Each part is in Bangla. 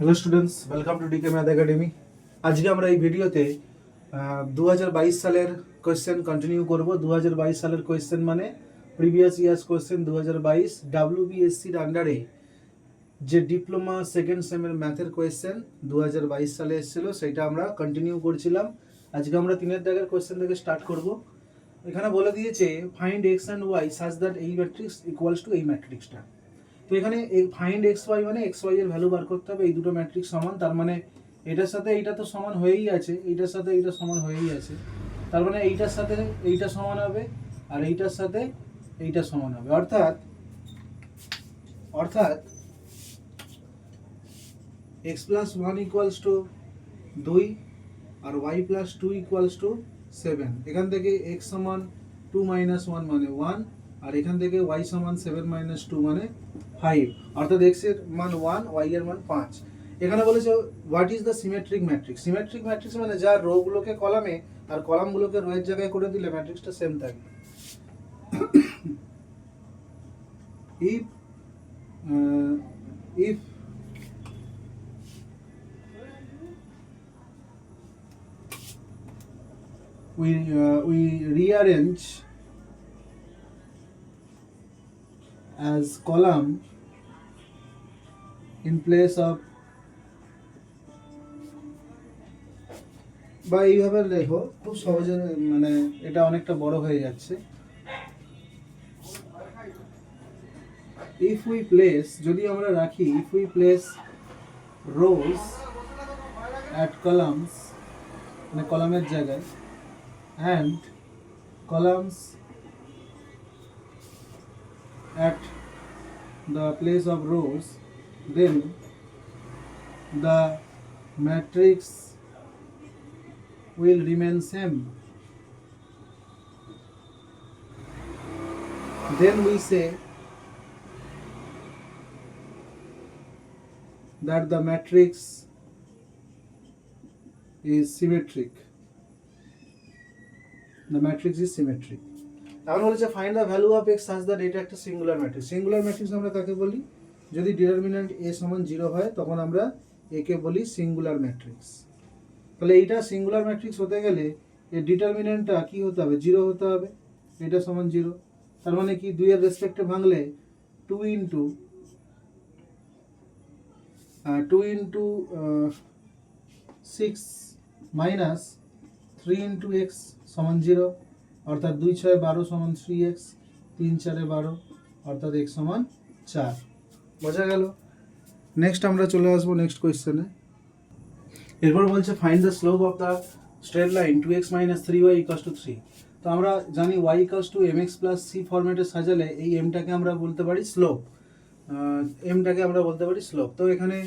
Hello students, welcome to DK math academy. আজকে আমরা এই ভিডিওতে 2022 সালের কোয়েশ্চেন কন্টিনিউ করব। 2022 সালের কোয়েশ্চেন মানে প্রিভিয়াস ইয়ার্স কোয়েশ্চেন 2022 ডাব্লিউবিএসসির আন্ডারে যে ডিপ্লোমা সেকেন্ড সেমের ম্যাথের কোয়েশ্চেন 2022 সালে এসেছিল, সেটা আমরা কন্টিনিউ করছিলাম। আজকে আমরা 3 দাগের কোয়েশ্চেন থেকে স্টার্ট করব। এখানে বলে দিয়েছে find x and y such that এই ম্যাট্রিক্স ইকুয়ালস টু এই ম্যাট্রিক্সটা। তো এখানে ফাইন্ড এক্স ওয়াই মানে এক্স ওয়াই এর ভ্যালু বার করতে হবে। এই দুটো ম্যাট্রিক্স সমান, তার মানে এটার সাথে এইটা তো সমান হয়েই আছে, এইটার সাথে এইটা সমান হয়েই আছে, তার মানে এইটার সাথে এইটা সমান হবে আর এইটার সাথে এইটা সমান হবে। অর্থাৎ অর্থাৎ x plus one equals to 2 আর ওয়াই প্লাস 2 ইকুয়ালস টু 7। এখান থেকে এক্স সমান 2 মাইনাস 1 মানে 1, আর এখান থেকে y সমান 7 মাইনাস 2 মানে 5। অর্থাৎ x এর মান 1, y এর মান 5। এখানে বলেছে what is the symmetric matrix. Symmetric matrix মানে যার রো গুলোকে কলামে আর কলামগুলোকে রো এর জায়গায় করে দিলে ম্যাট্রিক্সটা সেম থাকবে। if if we rearrange as column in place of, বা এইভাবে লেখো, খুব সহজে, মানে এটা অনেকটা বড় হয়ে যাচ্ছে। if we place, যদি আমরা রাখি, if we place rows at columns, মানে কলামের জায়গায়, and columns at the place of rows, then the matrix will remain same. Then we say that the matrix is symmetric. The matrix is symmetric. এখন বলেছে find the value of x such that এটা একটা সিঙ্গুলার ম্যাট্রিক্স। সিঙ্গুলার ম্যাট্রিক্স আমরা কাকে বলি? যদি ডিটারমিন্যান্ট এ সমান 0 হয় তখন আমরা একে বলি সিঙ্গুলার ম্যাট্রিক্স। তাহলে এইটা সিঙ্গুলার ম্যাট্রিক্স হতে গেলে এর ডিটারমিন্যান্টটা কি হতে হবে? 0 হতে হবে। এটা সমান 0, তার মানে কি 2 এর রেসপেক্টে ভাঙলে 2 ইন্টু 6 মাইনাস 3 ইন্টু এক্স সমান 0, অর্থাৎ 2 6 12 সমান 3x, 3 4 12, অর্থাৎ x সমান 4। বোঝা গেল? নেক্সট আমরা চলে আসবো নেক্সট কোয়েশ্চেনে। এরপর বলছে find the slope of the straight line 2x minus 3y equals to 3। তো আমরা জানি y equals two mx plus c ফরম্যাটে সাজালে এই mটাকে আমরা বলতে পারি স্লোপ, mটাকে আমরা বলতে পারি স্লোপ। তো এখানে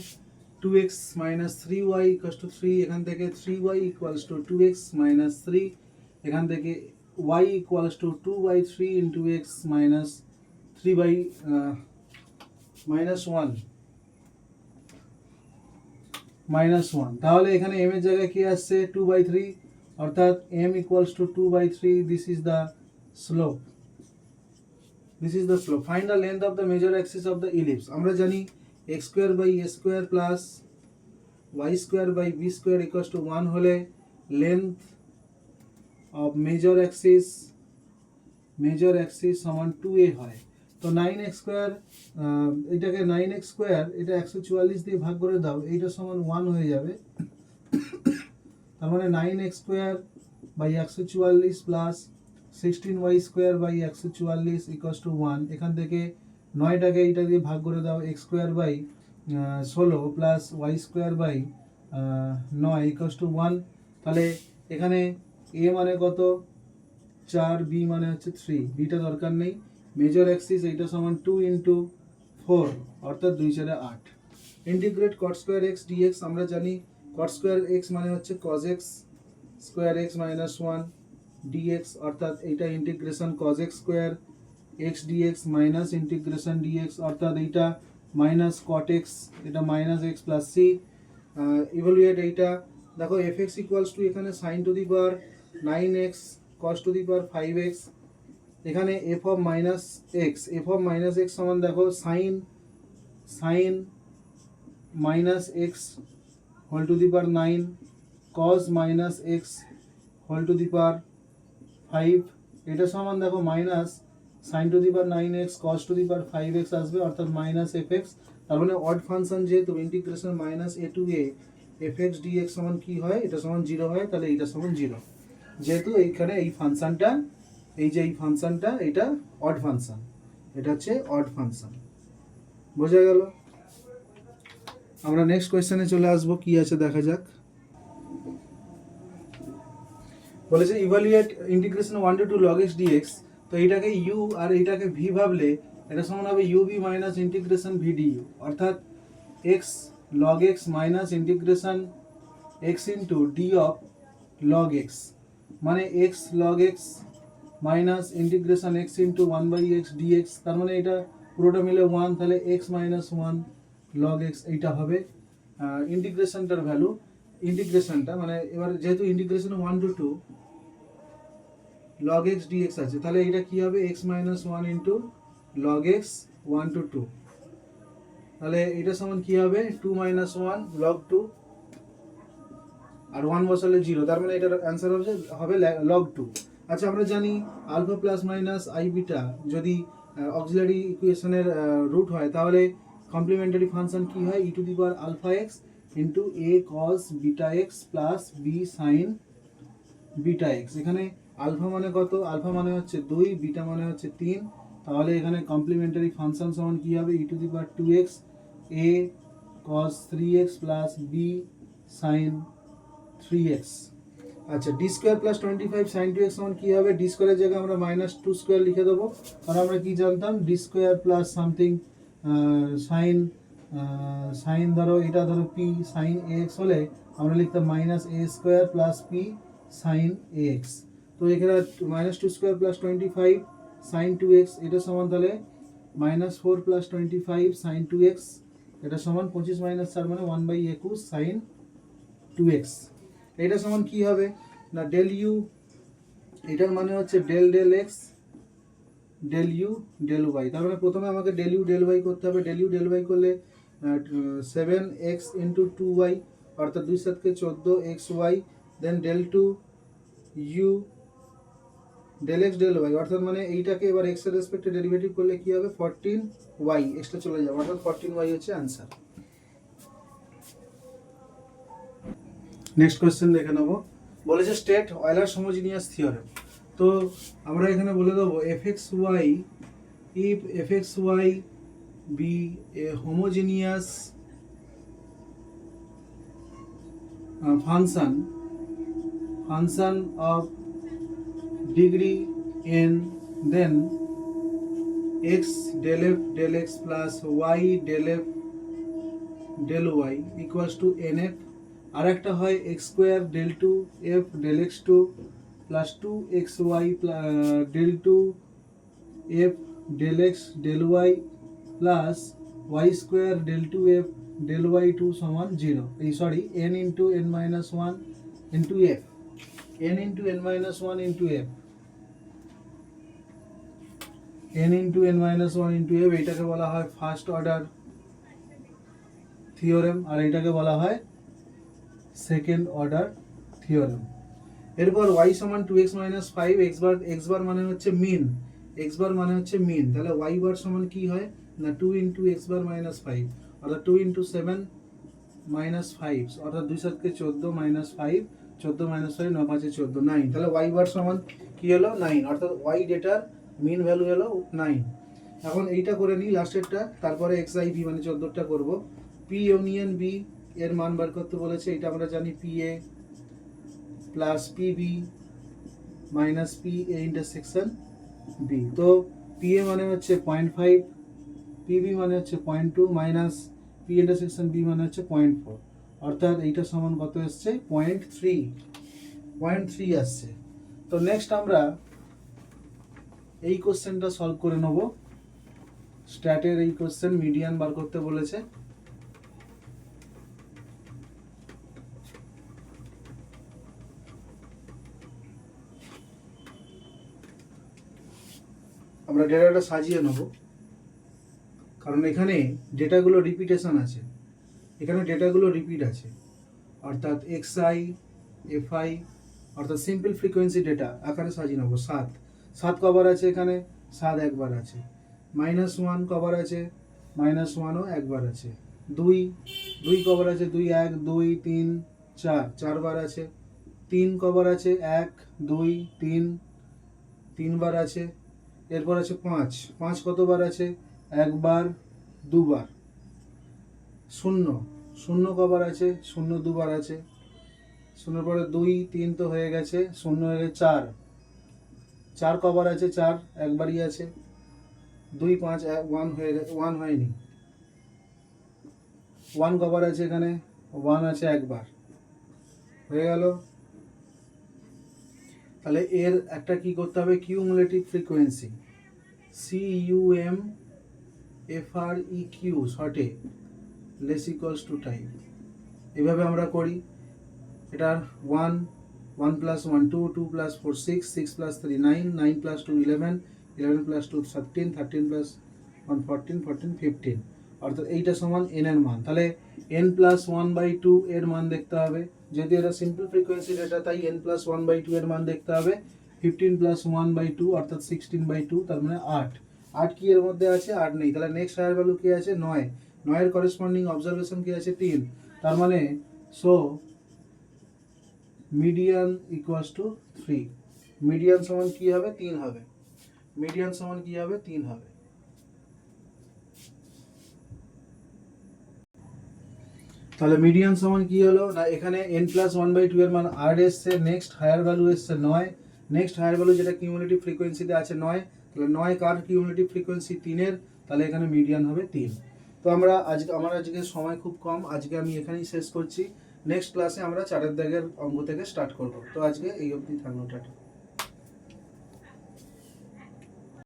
2x minus 3y equals to 3, এখান থেকে 3y equals to 2x minus 3, এখান থেকে y equals to 2/3 into x minus 3 by minus 1 minus 1। তাহলে এখানে m এর জায়গায় কি আসছে? 2/3, অর্থাৎ m equals to 2/3। This is the slope. This is the slope. Find the length of the major axis of the ellipse. আমরা জানি x square by a square plus y square by b square equals to 1 হলে লেন্থ অফ মেজর অ্যাক্সিস সমান 2a হয়। তো 9x স্কোয়ার, এটাকে 9x স্কোয়ার, এটা 144 দিয়ে ভাগ করে দাও, এইটা সমান 1 হয়ে যাবে। তার মানে 9x square by 144 plus 16y square by 144 equals to 1। এখান থেকে 9টাকে এইটা দিয়ে ভাগ করে দাও, x square by 16 plus y square by 9 equals to 1। তাহলে এখানে a মানে কত? 4, b মানে হচ্ছে 3, bটা দরকার নেই। মেজর অ্যাক্সিস এইটা সমান 2 ইন্টু 4, অর্থাৎ 2 4 8। Integrate cot square x dx। আমরা জানি cot স্কোয়ার x মানে হচ্ছে cos x square x minus 1 dx, অর্থাৎ এইটা integration cos x square x dx minus integration dx, অর্থাৎ এইটা মাইনাস cot x, এটা minus x plus c। Evaluate এইটা, দেখো fx ইকুয়ালস টু এখানে sin to the power 9x cos to the power 5x, এখানে f অফ মাইনাস এক্স সমান দেখো sine minus x whole to the power 9 cos minus x whole to the power 5, এটা সমান দেখো minus sine to the power 9x cos to the power 5x আসবে, অর্থাৎ মাইনাস fx। তার মানে অড ফাংশন যেহেতু integration minus a to a fx dx সমান কি হয়, এটা সমান 0 হয়, তাহলে এইটা সমান 0। যেহেতু এইখানে এই ফাংশনটা, এই যে এই ফাংশনটা এটা অড ফাংশন, এটা হচ্ছে অড ফাংশন। বোঝা গেল? আমরা নেক্সট কোয়েশ্চেনে চলে আসবো, কি আছে দেখা যাক। বলেছে evaluate integration 1 to 2 log x dx। তো এইটাকে u আর এইটাকে v ভাবলে এটা সমান হবে uv minus integration v du, অর্থাৎ x log x minus integration x into d of log x, মানে x log x minus integration x into 1/x dx। তার মানে এটা পুরোটা মিলে 1, তাহলে x মাইনাস 1 log x এইটা হবে ইন্টিগ্রেশনটার ভ্যালু। ইন্টিগ্রেশনটা মানে এবার যেহেতু integration 1 to 2 log x dx আছে, তাহলে এটা কি হবে x minus 1 into log x 1 to 2, তাহলে এটা সমান কি হবে 2 মাইনাস 1 log 2 আর 1 বসালে 0, তার মানে এটার অ্যান্সার হবে log 2। আচ্ছা, আমরা জানি alpha plus minus i beta যদি অক্সিলারি ইকুয়েশনের রুট হয়, তাহলে কমপ্লিমেন্টারি ফাংশন কি হয়, e to the power alpha x into A cos beta x plus B sine beta x. এখানে আলফা মানে কত, আলফা মানে হচ্ছে 2, বিটা মানে হচ্ছে 3, তাহলে এখানে কমপ্লিমেন্টারি ফাংশন সমান কি হবে, e to the power 2x A cos 3x plus B sine 3x। আচ্ছা, D square plus 25 sign 2x সমান কি হবে, ডি স্কোয়ারের জায়গায় আমরা মাইনাস 2 স্কোয়ার লিখে দেবো, কারণ আমরা কি জানতাম D square plus something sine sine ধরো এটা ধরো পি সাইন এক্স হলে আমরা লিখতাম minus A square plus P sine x. তো এখানে minus 2 square plus 25 sign 2x এটা সমান তাহলে মাইনাস 4 প্লাস 25 সাইন 2x, এটা সমান 25 মাইনাস 4 মানে 1/21 সাইন 2x। এটা সমান কি হবে না ডেল ইউ, এটার মানে হচ্ছে del del x del u del y. তার মানে প্রথমে আমাকে ডেল ইউ ডেল ওয়াই করতে হবে। ডেল ইউ ডেল ওয়াই করলে 7x ইন্টু 2y, অর্থাৎ 2 7 14xy, then del two u del x del y, অর্থাৎ মানে এইটাকে এবার এক্স এর রেসপেক্টে ডেরিভেটিভ করলে কি হবে 14y, এক্সট্রা চলে যাবে, অর্থাৎ 14y হচ্ছে অ্যান্সার। নেক্সট কোয়েশ্চেন দেখে নেব। বলেছে স্টেট অয়লার হোমোজিনিয়াস থিওরেম। তো আমরা এখানে বলে দেবো fxy if fxy be a homogeneous function of degree n, then x del f del x plus y del f del y equals to nf। আর একটা হয় x square del two f del x two plus 2xy del two f del x del y plus y square del two f del y two সমান 0। এই sorry n into n minus 1 into f, n into n minus 1 into f, n into n minus 1 into f, এইটাকে বলা হয় ফার্স্ট অর্ডার থিওরেম, আর এটাকে বলা হয় সেকেন্ড অর্ডার থিওরেম। এরপর y সমান 2x মাইনাস 5, x বার মানে হচ্ছে মিন, x বার মানে হচ্ছে মিন, তাহলে y বার সমান কি হয় না 2 ইন্টু এক্স বার মাইনাস 5, অর্থাৎ 2 ইন্টু 7 মাইনাস 5, অর্থাৎ 2 7 14 মাইনাস 5, 14 মাইনাস 5 9 5 14 9, তাহলে y বার সমান কি হলো 9, অর্থাৎ y ডেটার মিন ভ্যালু হলো 9। এখন এইটা করে নিই লাস্টেরটা, তারপরে xi b মানে 14টা করব। p ইউনিয়ন b এর মান বার করতে বলেছে, এটা আমরা জানি pa plus pb minus pa intersection b। তো pa মানে হচ্ছে 0.5, pb মানে হচ্ছে 0.2 মাইনাস p ইন্টারসেকশন b মানে হচ্ছে 0.4, অর্থাৎ এইটা সমান কত আসছে 0.3 আসছে। তো নেক্সট আমরা এই কোশ্চেনটা সলভ করে নেব। স্ট্যাটের এই কোশ্চেন মিডিয়ান বার করতে বলেছে। আমরা ডেটাটা সাজিয়ে নেব, কারণ এখানে ডেটাগুলো রিপিটেশন আছে। এখানে ডেটাগুলো রিপিট আছে, অর্থাৎ এক্সআই এফআই অর্থাৎ সিম্পল ফ্রিকোয়েন্সি ডেটা আকারে সাজিয়ে নেবো। 7 কভার আছে এখানে, 7 একবার আছে। -1 কভার আছে, -1ও একবার আছে। 2 কভার আছে, 2 1 2 3 4 4বার আছে। 3 কভার আছে, 1 2 3 3বার আছে। এরপর আছে 5 কতবার আছে, একবার দুবার। 0 কভার আছে, 0 দুবার আছে। 0 পরে 2 3 তো হয়ে গেছে, 0 হয়ে গেছে 4 কভার আছে, 4 একবারই আছে। 2 5 1 হয়ে গেছে, 1 হয়নি। 1 কভার আছে এখানে, 1 আছে একবার, হয়ে গেল। তাহলে এর একটা কি করতে হবে, কিউমুলেটিভ ফ্রিকোয়েন্সি, CUMFREQ শর্টে লেস ইকুয়ালস টু টাইম। এভাবে আমরা করি। এটার 1 1 + 1 2 2 + 4 6 6 + 3 9 9 + 2 11 11 + 2 13 13 + 1 14 14 15, অর্থাৎ এইটা সমান n এর মান। তাহলে n + 1/2 এর মান দেখতে হবে, যেহেতু এটা সিম্পল ফ্রিকোয়েন্সি ডেটা তাই n + 1/2 এর মান দেখতে হবে। 15 + 1/2 অর্থাৎ 16/2, তার মানে 8। 8 কি এর মধ্যে আছে, 8 নেই। তাহলে নেক্সট হায়ার ভ্যালু কি আছে, 9। 9 এর করেসপন্ডিং অবজারভেশন কি আছে, 3। তার মানে so median equals to 3। Median সমান কি হবে, 3 হবে। মিডিয়ান সমান কি হবে, 3 হবে। তাহলে মিডিয়ান সমান কি হলো না, এখানে n + 1/2 এর মান 8 এসছে, নেক্সট হায়ার ভ্যালু এসছে 9। নেক্সট হায়ার ভ্যালু যেটা কিউমুলেটিভ ফ্রিকোয়েন্সিতে আছে 9, তাহলে 9 কার কিউমুলেটিভ ফ্রিকোয়েন্সি, 3 এর। তাহলে এখানে মিডিয়ান হবে 3। তো আমার আজকে সময় খুব কম, আজকে আমি এখানেই শেষ করছি। নেক্সট ক্লাসে আমরা 4 দাগের অঙ্ক থেকে স্টার্ট করব। তো আজকে এই অবধি থাকলো, টাটা।